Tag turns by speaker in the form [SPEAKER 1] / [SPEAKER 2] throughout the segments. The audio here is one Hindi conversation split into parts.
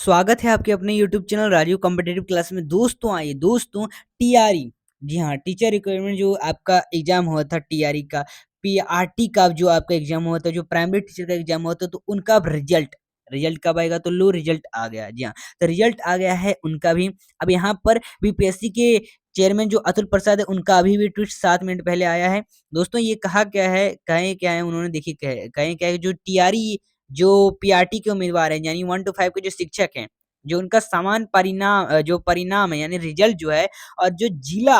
[SPEAKER 1] स्वागत है आपके अपने YouTube channel Rajiv competitive class में। दोस्तों टीआरई, जी हाँ, टीचर रिक्वायरमेंट जो आपका एग्जाम हुआ था टीआरई का, पीआरटी का जो आपका एग्जाम हुआ था, जो प्राइमरी टीचर का एग्जाम हुआ था, तो उनका अब रिजल्ट रिजल्ट कब आएगा? तो लो रिजल्ट आ गया। जी हाँ, तो रिजल्ट आ गया है उनका भी। अब यहाँ पर बीपीएससी के चेयरमैन जो अतुल प्रसाद है, उनका अभी भी ट्वीट 7 मिनट पहले आया है। दोस्तों ये कहा क्या है, कहे क्या है उन्होंने, देखिए कहे क्या है, जो टीआरई जो पीआरटी के उम्मीदवार हैं, यानी 1 to 5 के जो शिक्षक हैं, जो उनका समान जो परिणाम है यानी रिजल्ट जो है, और जो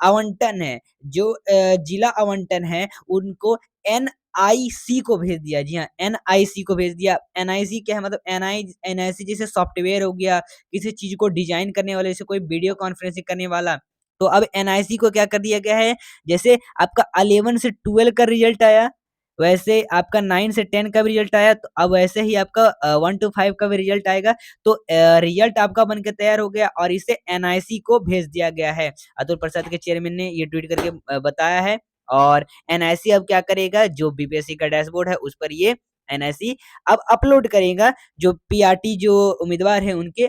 [SPEAKER 1] आवंटन है जिला आवंटन है, उनको एनआईसी को भेज दिया। जी हाँ, एनआईसी को भेज दिया। एनआईसी क्या है? मतलब एनआईसी जैसे सॉफ्टवेयर हो गया, किसी चीज को डिजाइन करने वाले, जैसे कोई वीडियो कॉन्फ्रेंसिंग करने वाला। तो अब एनआईसी को क्या कर दिया गया है, जैसे आपका 11 से 12 का रिजल्ट आया, वैसे आपका 9 से 10 का भी रिजल्ट आया, तो अब वैसे ही आपका 1 to 5 का भी रिजल्ट आएगा। तो रिजल्ट आपका बनके तैयार हो गया और इसे एनआईसी को भेज दिया गया है। अतुल प्रसाद के चेयरमैन ने ये ट्वीट करके बताया है। और एनआईसी अब क्या करेगा, जो बीपीएससी का डैशबोर्ड है उस पर ये एनआईसी अब अपलोड करेगा जो पीआरटी जो उम्मीदवार है उनके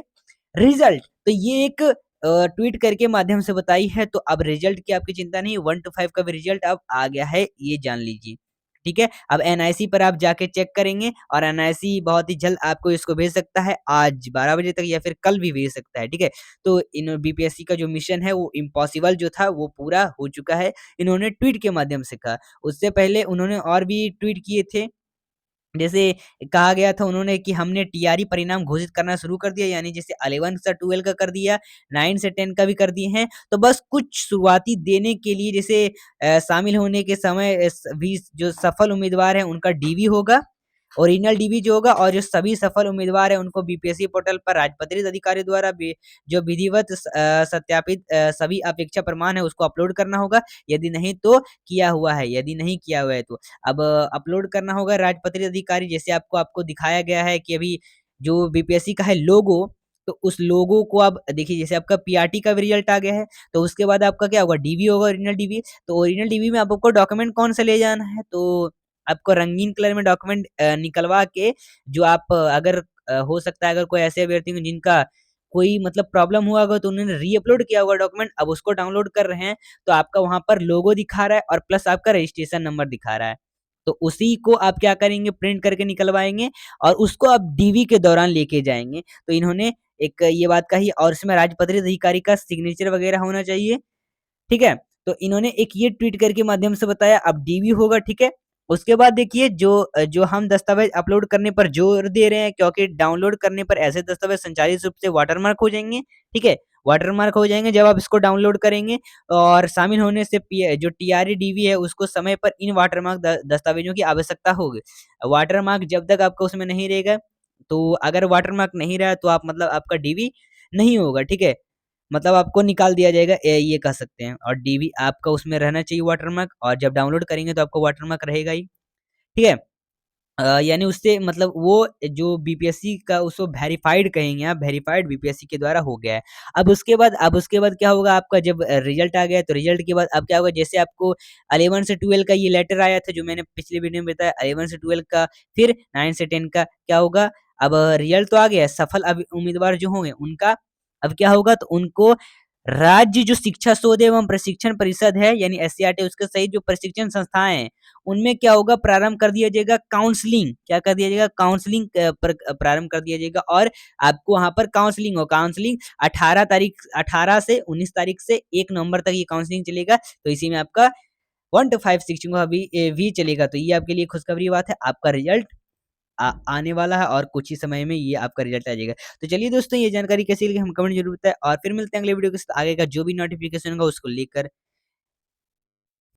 [SPEAKER 1] रिजल्ट। तो ये एक ट्वीट करके माध्यम से बताई है। तो अब रिजल्ट की आपकी चिंता नहीं, 1 to 5 का भी रिजल्ट अब आ गया है, ये जान लीजिए। ठीक है, अब एनआईसी पर आप जाके चेक करेंगे और एनआईसी बहुत ही जल्द आपको इसको भेज सकता है, आज 12 बजे तक या फिर कल भी भेज सकता है। ठीक है, तो इन बीपीएससी का जो मिशन है वो इम्पॉसिबल जो था वो पूरा हो चुका है, इन्होंने ट्वीट के माध्यम से कहा। उससे पहले उन्होंने और भी ट्वीट किए थे, जैसे कहा गया था उन्होंने कि हमने टीआरई परिणाम घोषित करना शुरू कर दिया, यानी जैसे 11 से 12 का कर दिया, 9 से 10 का भी कर दिए हैं। तो बस कुछ शुरुआती देने के लिए, जैसे शामिल होने के समय भी जो सफल उम्मीदवार हैं उनका डीवी होगा, ओरिजिनल डीवी जो होगा, और जो सभी सफल उम्मीदवार हैं उनको बीपीएससी पोर्टल पर राजपत्रित अधिकारी द्वारा जो विधिवत सत्यापित सभी अपेक्षा प्रमाण है उसको अपलोड करना होगा। यदि नहीं तो किया हुआ है, यदि नहीं किया हुआ है तो अब अपलोड करना होगा राजपत्रित अधिकारी। जैसे आपको आपको दिखाया गया है कि अभी जो बीपीएससी का है लोगो, तो उस लोगो को अब देखिए, जैसे आपका पीआरटी का भी रिजल्ट आ गया है, तो उसके बाद आपका क्या होगा, डीवी होगा, ओरिजिनल डीवी। तो ओरिजिनल डीवी में आपको डॉक्यूमेंट कौन सा ले जाना है, तो आपको रंगीन कलर में डॉक्यूमेंट निकलवा के, जो आप अगर हो सकता है अगर कोई ऐसे अभ्यर्थी हो जिनका कोई मतलब प्रॉब्लम हुआ होगा, तो उन्होंने री-अपलोड किया होगा डॉक्यूमेंट, अब उसको डाउनलोड कर रहे हैं, तो आपका वहाँ पर लोगो दिखा रहा है और प्लस आपका रजिस्ट्रेशन नंबर दिखा रहा है। तो उसी को आप क्या करेंगे, प्रिंट करके निकलवाएँगे और उसको आप डीवी के दौरान लेके जाएँगे। तो इन्होंने एक ये बात कही, और इसमें राजपत्रित अधिकारी का सिग्नेचर वगैरह होना चाहिए। ठीक है? तो इन्होंने एक ये ट्वीट करके माध्यम से बताया, अब डीवी होगा। ठीक है? उसके बाद देखिए, जो हम दस्तावेज़ अपलोड करने पर जोर दे रहे हैं, क्योंकि डाउनलोड करने पर ऐसे दस्तावेज़ संचालित रूप से वाटरमार्क हो जाएँगे। ठीक है? वाटरमार्क हो जाएँगे जब आप इसको डाउनलोड करेंगे, और शामिल होने से जो टीआरई डीवी है उसको समय पर इन वाटरमार्क दस्तावेज़ों की आवश्यकता होगी। वाटरमार्क जब तक आपका उसमें नहीं रहेगा, तो अगर वाटरमार्क नहीं रहा तो आप मतलब आपका डीवी नहीं होगा। ठीक है? मतलब आपको निकाल दिया जाएगा, ये कह सकते हैं। और डीवी आपका उसमें रहना चाहिए वाटरमार्क, और जब डाउनलोड करेंगे तो आपको वाटरमार्क रहेगा ही। ठीक है? यानी उससे मतलब वो जो बीपीएससी का उसको वेरिफाइड कहेंगे आप, वेरिफाइड बीपीएससी के द्वारा हो गया है। अब उसके बाद क्या होगा, आपका जब रिजल्ट आ गया, तो रिजल्ट के बाद अब क्या होगा, जैसे आपको 11 से 12 का ये लेटर आया था जो मैंने पिछले वीडियो में बताया, 11 से 12 का, फिर 9 से 10 का क्या होगा, अब रिजल्ट तो आ गया है, सफल उम्मीदवार जो होंगे उनका अब क्या होगा, तो उनको राज्य जो शिक्षा शोध एवं प्रशिक्षण परिषद है, यानी एससीईआरटी, उसके सहित जो प्रशिक्षण संस्थाएँ हैं, उनमें क्या होगा, प्रारंभ कर दिया जाएगा काउंसलिंग। क्या कर दिया जाएगा? काउंसलिंग प्रारंभ कर दिया जाएगा, और आपको वहाँ पर काउंसलिंग हो, काउंसलिंग 18 से 19 तारीख से 1 नवंबर तक ये काउंसलिंग चलेगा। तो इसी में आपका 1 to 5 शिक्षकों का भी चलेगा। तो ये आपके लिए खुशखबरी की बात है, आपका रिजल्ट आने वाला है, और कुछ ही समय में ये आपका रिजल्ट आ जाएगा। तो चलिए दोस्तों, ये जानकारी कैसी लगी हम कमेंट जरूर बताएं, और फिर मिलते हैं अगले वीडियो के साथ। आगे का जो भी नोटिफिकेशन होगा उसको लेकर।